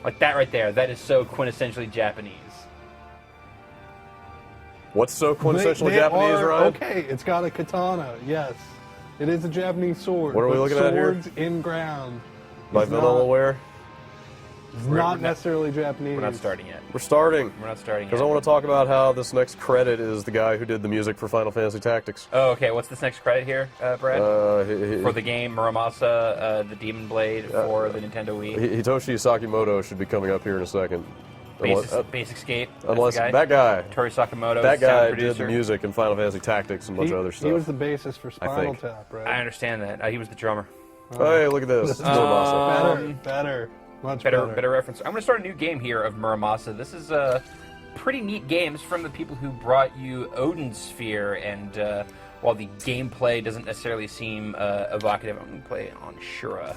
Like that right there. That is so quintessentially Japanese. What's so quintessentially Japanese, Ryan? Okay, it's got a katana, yes. It is a Japanese sword. What are we looking at here? Swords in ground. My vanilla ware? It's not necessarily Japanese. We're not starting yet. We're starting. We're not starting yet. Because I want to talk about how this next credit is the guy who did the music for Final Fantasy Tactics. Oh, okay. What's this next credit here, Brad? For the game Muramasa, the Demon Blade for the Nintendo Wii. Hitoshi Sakimoto should be coming up here in a second. Basic Skate. Unless that guy. Tori Sakamoto. That guy sound did the music in Final Fantasy Tactics and a bunch of other stuff. He was the bassist for Spinal Tap, right? I understand that. He was the drummer. Hey, look at this. It's Muramasa. Better. Much better reference. I'm going to start a new game here of Muramasa. This is pretty neat games from the people who brought you Odin Sphere, and while the gameplay doesn't necessarily seem evocative, I'm going to play on Shura.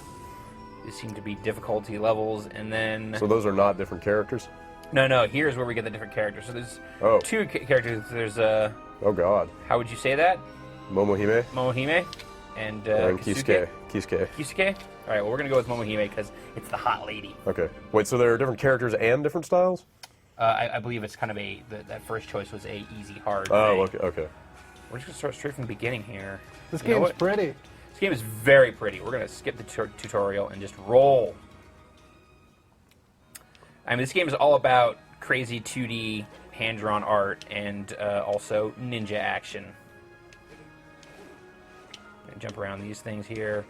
These seem to be difficulty levels, and then... So those are not different characters? No, here's where we get the different characters. So there's two characters. There's oh god. How would you say that? Momohime. Momohime. And Kisuke. Kisuke? Alright, well we're going to go with Momohime because it's the hot lady. Okay. Wait, so there are different characters and different styles? I believe it's kind of that first choice was a easy, hard thing. Okay. We're just going to start straight from the beginning here. This game's pretty. This game is very pretty. We're going to skip the tutorial and just roll. I mean, this game is all about crazy 2D hand-drawn art and also ninja action. Jump around these things here.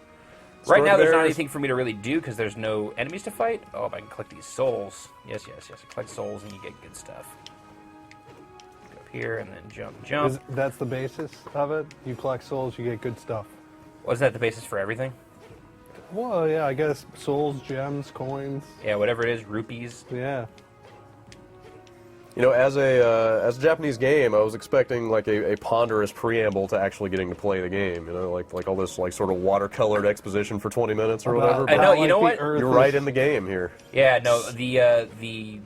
Right now, there's not anything for me to really do because there's no enemies to fight. Oh, if I can collect these souls. Yes. Collect souls and you get good stuff. Go up here and then jump. That's the basis of it? You collect souls, you get good stuff. Wasn't that the basis for everything? Well, yeah, I guess souls, gems, coins. Yeah, whatever it is, rupees. Yeah. You know, as a Japanese game, I was expecting like a ponderous preamble to actually getting to play the game. You know, like all this like sort of watercolored exposition for 20 minutes or whatever. I know. You know what? You're right in the game here. Yeah. No. The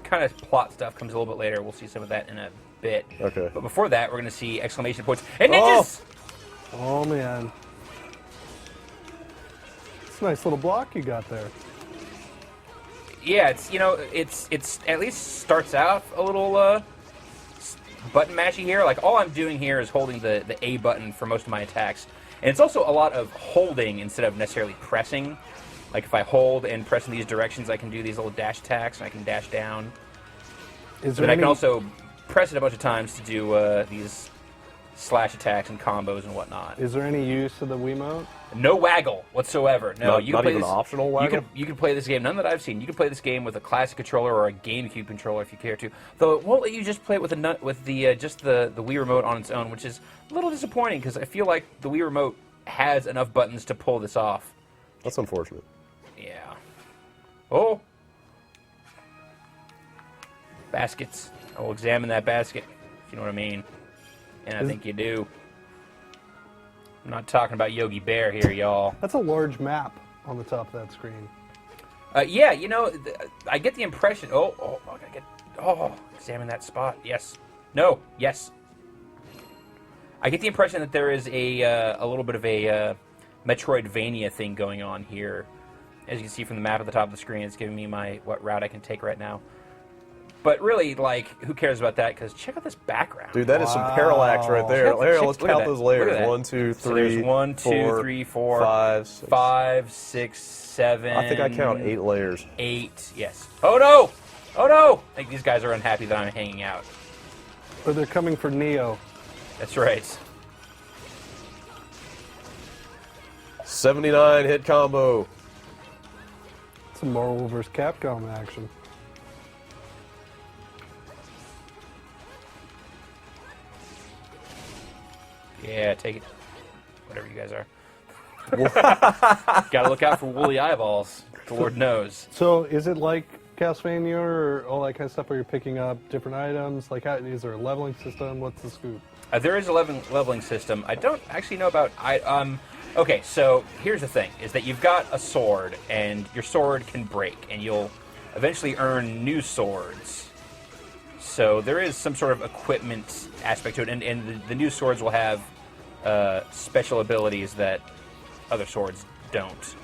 kind of plot stuff comes a little bit later. We'll see some of that in a bit. Okay. But before that, we're going to see exclamation points and ninjas. Oh man. It's a nice little block you got there. Yeah, it's at least starts out a little button mashy here. Like all I'm doing here is holding the A button for most of my attacks, and it's also a lot of holding instead of necessarily pressing. Like if I hold and press in these directions, I can do these little dash attacks, and I can dash down. But I can also press it a bunch of times to do these slash attacks and combos and whatnot. Is there any use of the Wiimote? No waggle whatsoever. No, you can not play even this, optional waggle? You can play this game, none that I've seen. You can play this game with a classic controller or a GameCube controller if you care to. Though it won't let you just play it with just the Wii Remote on its own, which is a little disappointing because I feel like the Wii Remote has enough buttons to pull this off. That's unfortunate. Yeah. Oh. Baskets. I will examine that basket, if you know what I mean. And I think you do. I'm not talking about Yogi Bear here, y'all. That's a large map on the top of that screen. Yeah, you know, I get the impression... examine that spot. Yes. No. Yes. I get the impression that there is a little bit of a Metroidvania thing going on here. As you can see from the map at the top of the screen, it's giving me what route I can take right now. But really, like, who cares about that? Because check out this background. Dude, that is some parallax right there. Here, let's count those layers. 1, 2, 3, so there's 1, 2, 3, 4, 5, 6, 7. I think I count 8 layers. 8, yes. Oh no! Oh no! I think these guys are unhappy that I'm hanging out. Or they're coming for Neo. That's right. 79 hit combo. Some Marvel vs. Capcom action. Yeah, take it. Whatever you guys are. Gotta look out for woolly eyeballs. The Lord knows. So, is it like Castlevania or all that kind of stuff where you're picking up different items? Like, is there a leveling system? What's the scoop? There is a leveling system. I don't actually know about... Okay, so here's the thing, is that you've got a sword, and your sword can break, and you'll eventually earn new swords. So there is some sort of equipment aspect to it, and the new swords will have special abilities that other swords don't.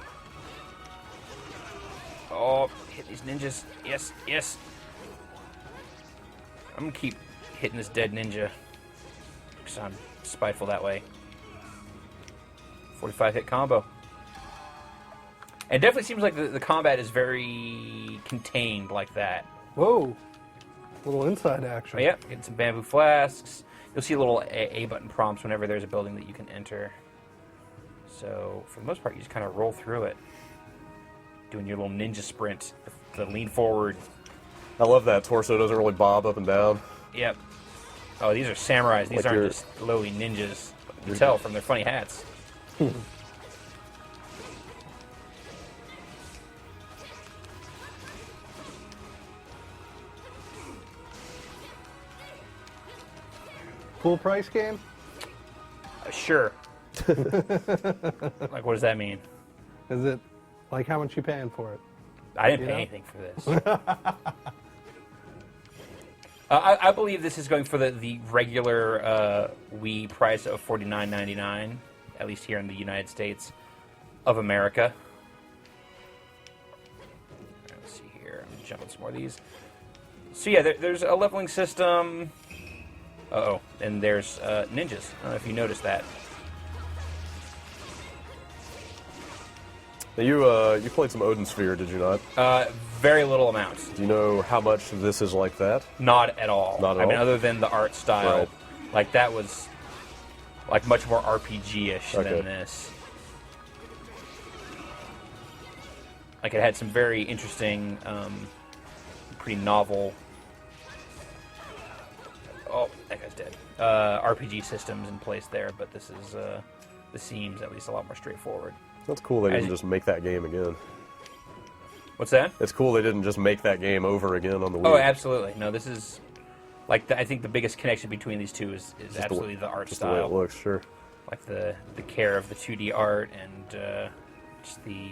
Oh, hit these ninjas. Yes, yes. I'm gonna keep hitting this dead ninja. Because I'm spiteful that way. 45 hit combo. And it definitely seems like the combat is very contained like that. Whoa. Little inside action. Oh, yeah, getting some bamboo flasks. You'll see little A button prompts whenever there's a building that you can enter. So, for the most part, you just kind of roll through it. Doing your little ninja sprint, the lean forward. I love that torso doesn't really bob up and down. Yep. Oh, these are samurais. These Like aren't you're- just lowly ninjas. You can tell from their funny hats. Full price game? Sure. Like, what does that mean? Is it like how much you paying for it? I didn't pay Yeah. anything for this. I believe this is going for the regular Wii price of $49.99, at least here in the United States of America. Let's see here. I'm jumping some more of these. So yeah, there's a leveling system. Uh-oh, and there's ninjas. I don't know if you noticed that. Now you played some Odin Sphere, did you not? Very little amount. Do you know how much this is like that? Not at all. Not at I mean, all? other than the art style, Right. like that was like much more RPG-ish Okay. than this. Like it had some very interesting, pretty novel. Oh, that guy's dead. RPG systems in place there, but this is the seems at least a lot more straightforward. That's cool they As didn't you- just make that game again. What's that? It's cool they didn't just make that game over again on the Wii. Oh, absolutely. No, this is like I think the biggest connection between these two is Just absolutely the art Just the way style. it looks, sure. Like the care of the 2D art and just the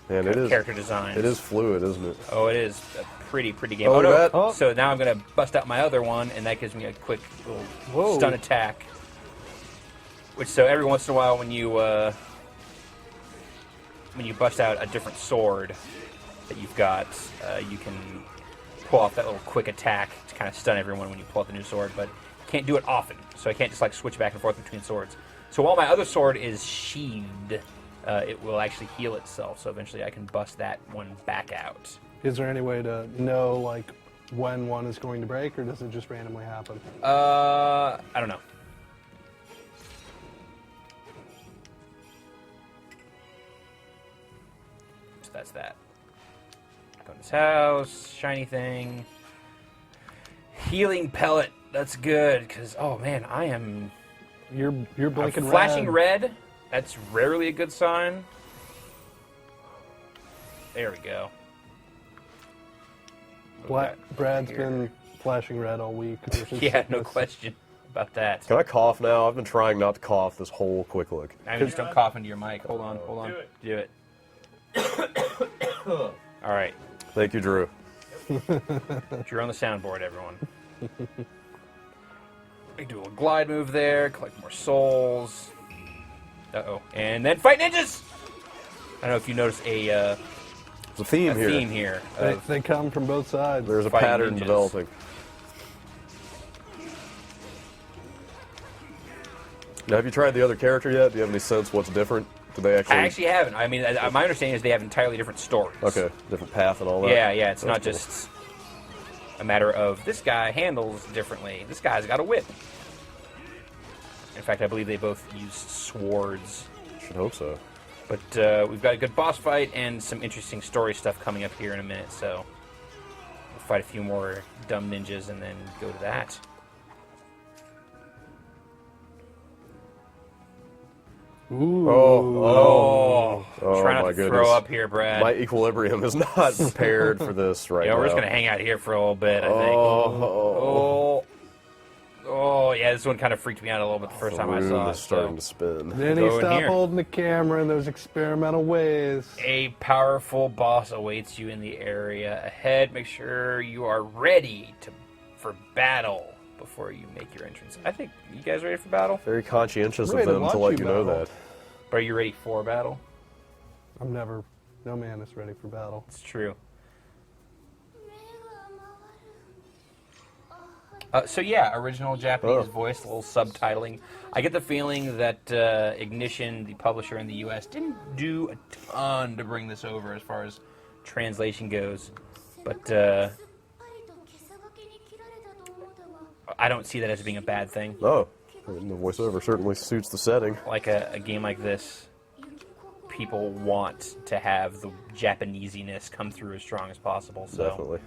Man, it is character designs. It is fluid, isn't it? Oh, it is a pretty game. Oh, Oh, look no. at that. Oh. So now I'm going to bust out my other one, and that gives me a quick little Whoa. stun attack. Which, so every once in a while when you bust out a different sword that you've got, you can pull off that little quick attack to kind of stun everyone when you pull out the new sword, but you can't do it often, so I can't just like switch back and forth between swords. So while my other sword is sheathed, it will actually heal itself, so eventually I can bust that one back out. Is there any way to know like when one is going to break, or does it just randomly happen? I don't know. So that's that. Go in this house, shiny thing. Healing pellet. That's good, because, oh man, I am You're blinking flashing red. That's rarely a good sign. There we go. Brad's Here. been flashing red all week. with his Yeah, no sickness. question about that. Can I cough now? I've been trying not to cough this whole quick look. I mean, just don't cough into your mic. Hold on, hold on. Do it. All right. Thank you, Drew. You're on the soundboard, everyone. We do a glide move there, collect more souls. Uh-oh. And then fight ninjas! I don't know if you noticed a There's a theme here. theme here. They come from both sides. There's a Fighting pattern ninjas. developing. Now, have you tried the other character yet? Do you have any sense what's different? Do they I actually? actually haven't. I mean, my understanding is they have entirely different stories. Okay, different path and all that. Yeah, yeah. It's That's not cool. just a matter of this guy handles differently. This guy's got a whip. In fact, I believe they both use swords. Should hope so. But we've got a good boss fight and some interesting story stuff coming up here in a minute, so we'll fight a few more dumb ninjas and then go to that. Ooh. Oh, Try not my to goodness. throw up here, Brad. My equilibrium is not prepared for this right Yeah, now. we're just gonna hang out here for a little bit, I think. Oh, Oh, yeah, this one kind of freaked me out a little bit the first the time I room saw it. is starting So. to spin. Then Go he in stopped here. holding the camera in those experimental ways. A powerful boss awaits you in the area ahead. Make sure you are ready for battle before you make your entrance. I think you guys ready for battle? Very conscientious Ready of to them watch to let you you know battle. that. Are you ready for battle? I'm never No man is ready for battle. It's true. So yeah, original Japanese voice, a little subtitling. I get the feeling that Ignition, the publisher in the U.S., didn't do a ton to bring this over as far as translation goes, but I don't see that as being a bad thing. Oh, the voiceover certainly suits the setting. Like a game like this, people want to have the Japanesiness come through as strong as possible. So Definitely.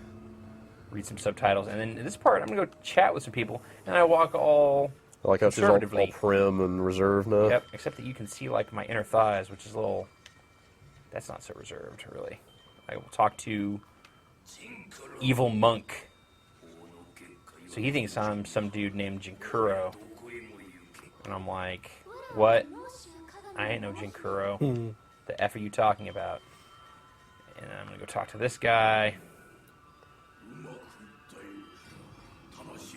read some subtitles, and then in this part, I'm gonna go chat with some people, and I walk all I like how she's all conservatively. prim and reserved now. Yep, except that you can see like my inner thighs, which is a little. That's not so reserved, really. I will talk to Evil Monk. So he thinks I'm some dude named Jinkuro, and I'm like, what? I ain't no Jinkuro. The F are you talking about? And I'm gonna go talk to this guy.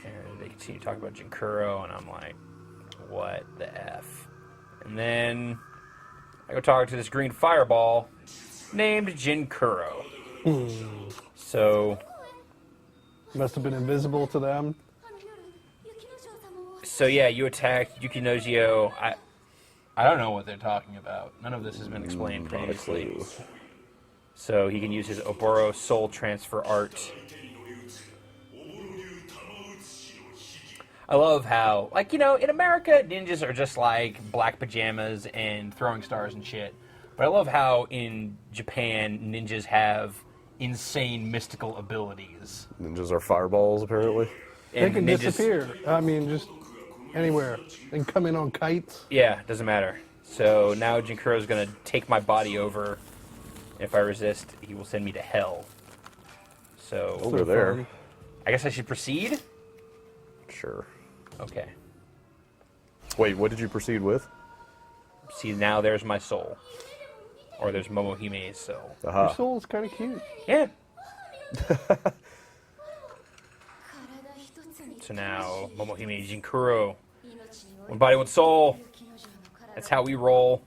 And they continue to talk about Jinkuro, and I'm like, what the F? And then I go talk to this green fireball named Jinkuro. So Must have been invisible to them. yeah, you attacked Yukinojio. I don't know what they're talking about. None of this has been explained Not a previously. clue. So he can use his Oboro soul transfer art. I love how, like, you know, in America, ninjas are just like black pajamas and throwing stars and shit. But I love how in Japan, ninjas have insane mystical abilities. Ninjas are fireballs, apparently. They And can ninjas- disappear. I mean, just anywhere. They can come in on kites. Yeah, doesn't matter. So now Jinkuro's gonna take my body over. If I resist, he will send me to hell. So Over there. I guess I should proceed? Sure. Okay. Wait, what did you proceed with? See, now there's my soul. Or there's Momohime's soul. Your Aha. soul's kind of cute. Yeah. So now, Momohime Jinkuro. One body, one soul. That's how we roll.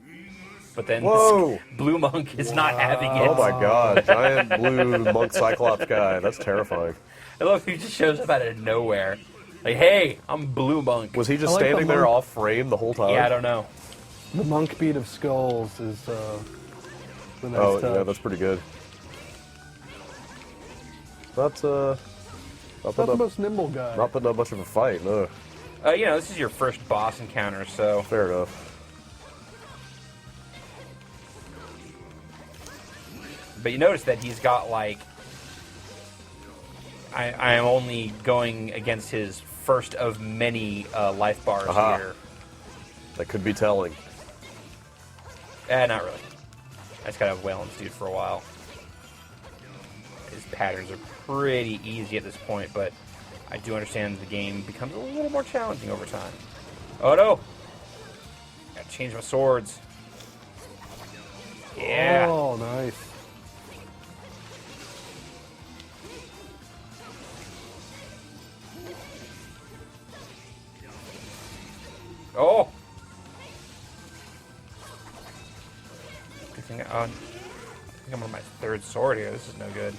But then Whoa! this blue monk is not having it. Oh my god, giant blue monk cyclops guy. That's terrifying. I love he just shows up out of nowhere. Like, hey, I'm blue monk. Was he just I like the standing there monk. off frame the whole time? Yeah, I don't know. The monk beat of skulls is the nice Oh, touch. yeah, that's pretty good. Not, not Not putting the up, most nimble guy. not putting up much of a fight, no. You know, this is your first boss encounter, so Fair enough. but you notice that he's got like I am only going against his first of many life bars Aha. here. That could be telling. Not really. I just gotta wail on this dude for a while. His patterns are pretty easy at this point, but I do understand the game becomes a little more challenging over time. Oh no! Gotta change my swords. Yeah. Oh, nice. Oh! Good thing I think I'm on my third sword here. This is no good.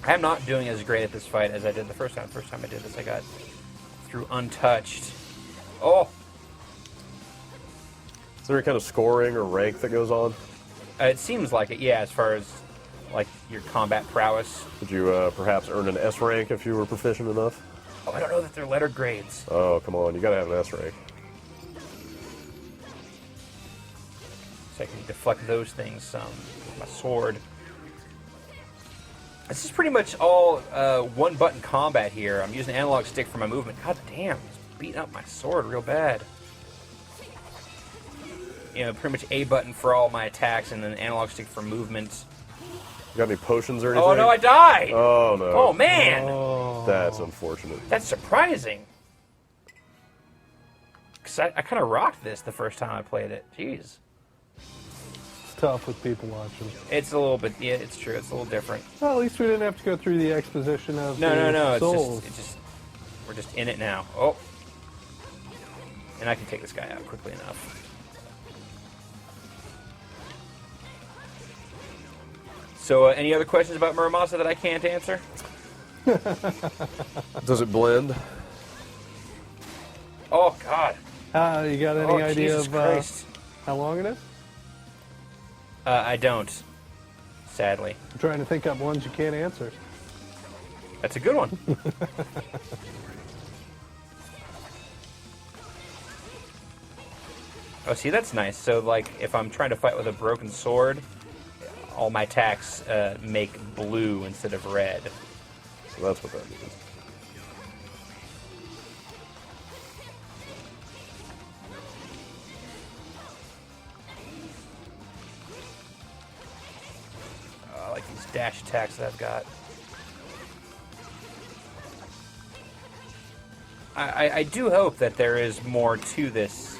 I'm not doing as great at this fight as I did the first time. First time I did this, I got through untouched. Oh! Is there any kind of scoring or rank that goes on? It seems like it, yeah, as far as like your combat prowess. Would you perhaps earn an S rank if you were proficient enough? Oh, I don't know that they're letter grades. Oh, come on, you gotta have an S rank. So I can deflect those things with my sword. This is pretty much all one-button combat here. I'm using an analog stick for my movement. God damn, he's beating up my sword real bad. You know, pretty much A button for all my attacks, and then analog stick for movement. You got any potions or anything? Oh no, I died! Oh no. Oh man! Oh. That's unfortunate. That's surprising. Because I kind of rocked this the first time I played it. Jeez. It's tough with people watching. It's a little bit, yeah, it's true. It's a little different. Well, at least we didn't have to go through the exposition of No. the souls. We're just in it now. Oh. And I can take this guy out quickly enough. So, any other questions about Muramasa that I can't answer? Does it blend? Oh, God. You got any idea Jesus of Christ. how long it is? I don't. Sadly. I'm trying to think up ones you can't answer. That's a good one. Oh, see, that's nice. So, like, if I'm trying to fight with a broken sword, all my attacks make blue instead of red. So that's what that means. I like these dash attacks that I've got. I do hope that there is more to this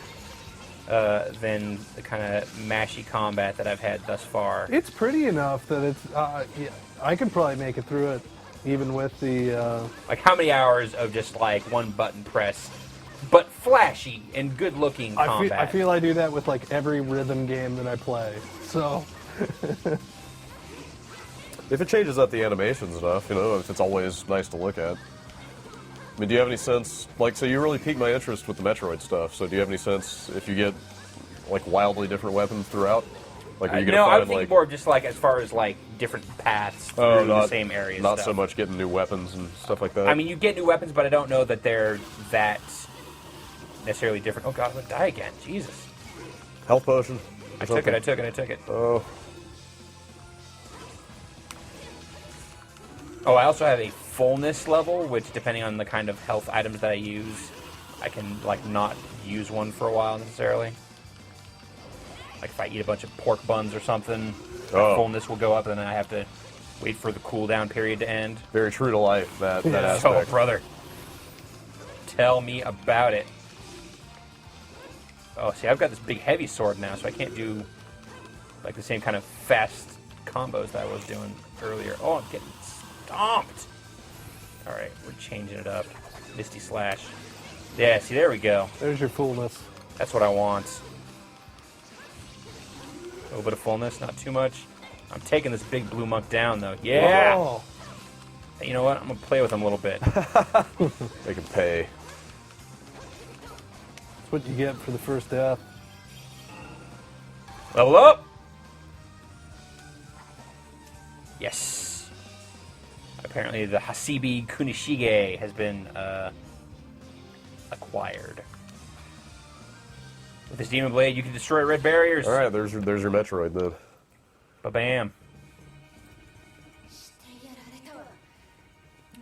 than the kind of mashy combat that I've had thus far. It's pretty enough that it's. Yeah, I could probably make it through it, even with the. Like, how many hours of just, like, one button press, but flashy and good-looking combat? I feel I do that with like every rhythm game that I play. So. If it changes up the animations enough, you know, if it's always nice to look at. I mean, do you have any sense, like, so you really piqued my interest with the Metroid stuff, so do you have any sense if you get, like, wildly different weapons throughout? Like, are you going to No, I find, was thinking like... more of just, like, as far as, like, different paths through the same areas. Not so much getting new weapons and stuff like that? I mean, you get new weapons, but I don't know that they're that necessarily different. Oh, God, I'm going to die again. Jesus. Health potion? I took it. Oh. Oh, I also have a fullness level, which, depending on the kind of health items that I use, I can, like, not use one for a while necessarily. Like, if I eat a bunch of pork buns or something, my fullness will go up, and then I have to wait for the cooldown period to end. Very true to life, that Yeah. aspect. Oh, brother. Tell me about it. Oh, see, I've got this big heavy sword now, so I can't do, like, the same kind of fast combos that I was doing earlier. Oh, I'm getting stomped. Alright, we're changing it up. Misty Slash. Yeah, see, there we go. There's your fullness. That's what I want. A little bit of fullness, not too much. I'm taking this big blue monk down, though. Yeah! Oh. Hey, you know what? I'm going to play with him a little bit. They can pay. That's what you get for the first death. Level up! Yes. Apparently the Hasibi Kunishige has been acquired. With this Demon Blade, you can destroy red barriers. Alright, there's your Metroid then. Ba-bam.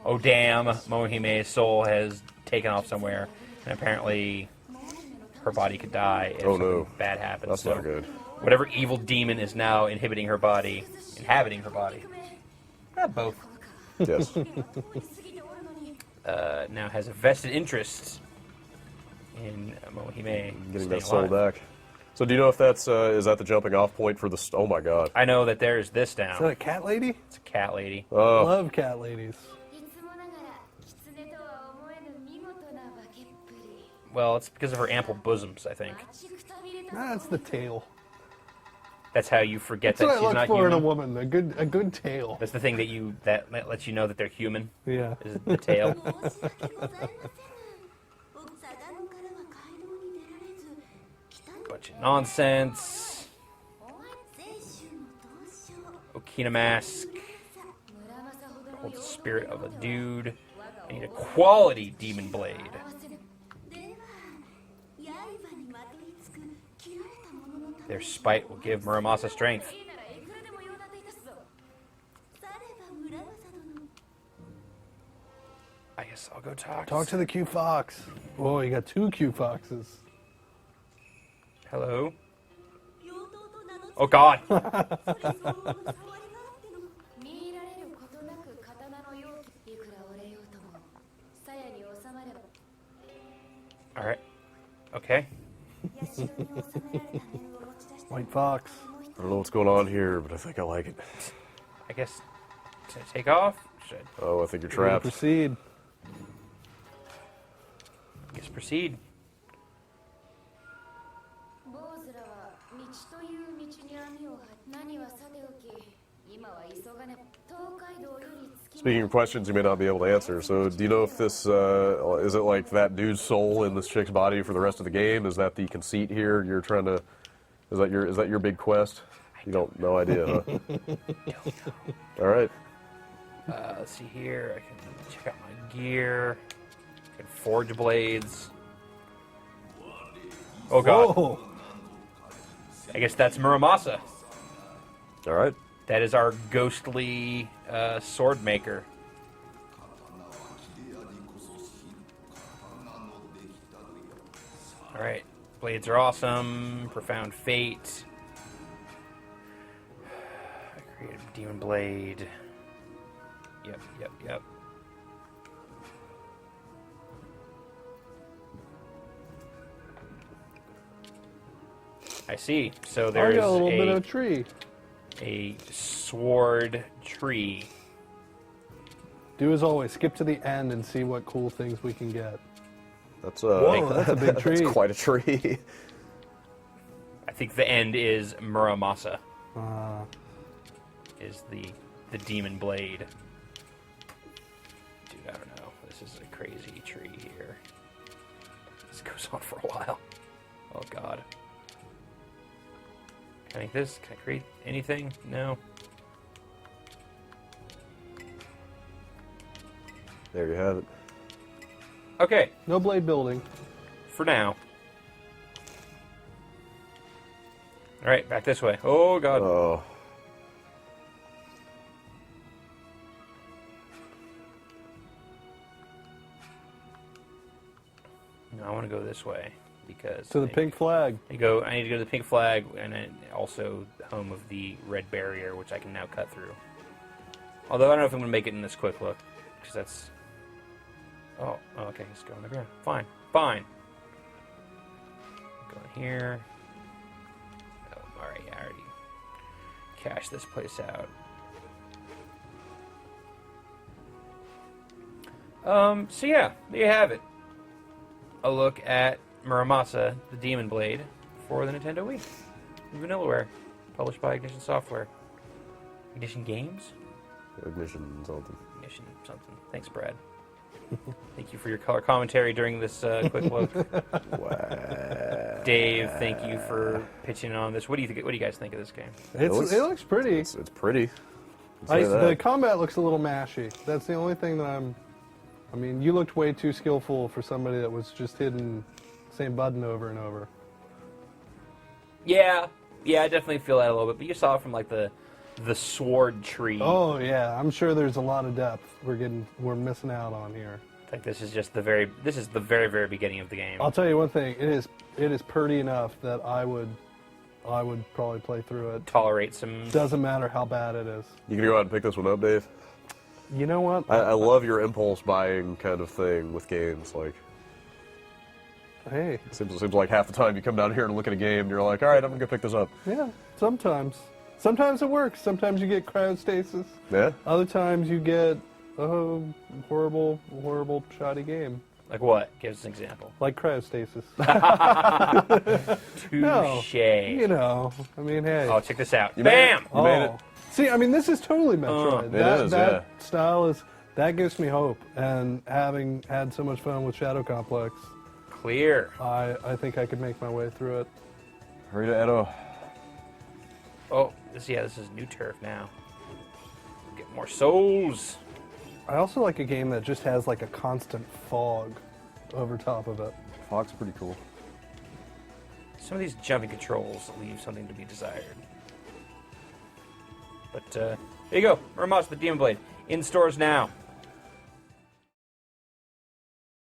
Oh, damn. Mohime's soul has taken off somewhere. And apparently her body could die if something bad happens. That's not good. Whatever evil demon is now inhabiting her body. Both. Yes. Now has a vested interest in Mohime Getting staying that soul alive. back. So do you know if that's, is that the jumping off point for the, oh my god. I know that there's this Is that down. a cat lady? It's a cat lady. Oh, Love cat ladies. Well, it's because of her ample bosoms, I think. That's the tail. That's how you forget That's what that I she's look not for in a human. woman. A good tail. That's the thing that lets you know that they're human. Yeah. Is the tail. Bunch of nonsense. Okina mask. Holds the spirit of a dude. I need a quality demon blade. Their spite will give Muramasa strength. I guess I'll go talk. Talk to the Q Fox. Whoa, you got two Q Foxes. Hello? Oh, God. All right. Okay. White Fox. I don't know what's going on here, but I think I like it. I guess, should I take off? Should I Oh, I think you're We're gonna trapped. proceed. I guess proceed? という道に網を張何はさておき今は急がね東海道より月 Speaking of questions you may not be able to answer, so do you know if this, is it like that dude's soul in this chick's body for the rest of the game? Is that the conceit here? You're trying to, is that your big quest? You don't, no idea, huh? All right. Let's see here. I can check out my gear. I can forge blades. Oh god. Whoa. I guess that's Muramasa. All right. That is our ghostly sword maker. Alright. Blades are awesome. Profound Fate. I created a Demon Blade. Yep. I see. So I there's got a little bit of a tree. a sword tree. Do as always, skip to the end and see what cool things we can get. That's Whoa, that's a big tree. That's quite a tree. I think the end is Muramasa. Uh, Is the demon blade. Dude, I don't know. This is a crazy tree here. This goes on for a while. Oh god. Can I make this? Can I create anything? No. There you have it. Okay, no blade building. for now. Alright, back this way. Oh god. Oh. No, I want to go this way because To the pink flag. I need to go to the pink flag and then also home of the red barrier, which I can now cut through. Although I don't know if I'm going to make it in this quick look, because that's. Oh, okay, let's go on the ground. Fine. Going here. Oh, alright, yeah, I already cashed this place out. So yeah, there you have it. A look at Muramasa, the Demon Blade, for the Nintendo Wii. Vanillaware, published by Ignition Software. Ignition Games? Ignition something. Ignition something. Thanks, Brad. Thank you for your color commentary during this quick look. Wow. Dave, thank you for pitching in on this. What do you think? What do you guys think of this game? It looks pretty. It's pretty. Say The that. combat looks a little mashy. That's the only thing that I mean, you looked way too skillful for somebody that was just hitting the same button over and over. Yeah, I definitely feel that a little bit. But you saw it from like the sword tree. Oh yeah, I'm sure there's a lot of depth we're missing out on here. Like this is just the very very beginning of the game. I'll tell you one thing. It is pretty enough that I would probably play through it. Tolerate some. Doesn't matter how bad it is. You gonna go out and pick this one up, Dave? You know what? I love your impulse buying kind of thing with games. Like, Hey, it seems like half the time you come down here and look at a game, and you're like, all right, I'm gonna go pick this up. yeah. Sometimes it works. Sometimes you get cryostasis. Yeah. Other times you get a horrible shoddy game. Like what? Give us an example. Like cryostasis. Touche. No, you know, I mean, hey. Oh, check this out. You made it. Bam! You made it. See, I mean, this is totally Metroid. It that is, that style that gives me hope. And having had so much fun with Shadow Complex, Clear. I think I could make my way through it. Hurry to Edo. Oh, this is new turf now. Get more souls. I also like a game that just has like a constant fog over top of it. Fog's pretty cool. Some of these jumping controls leave something to be desired. But there you go. Muramasa, the Demon Blade. In stores now.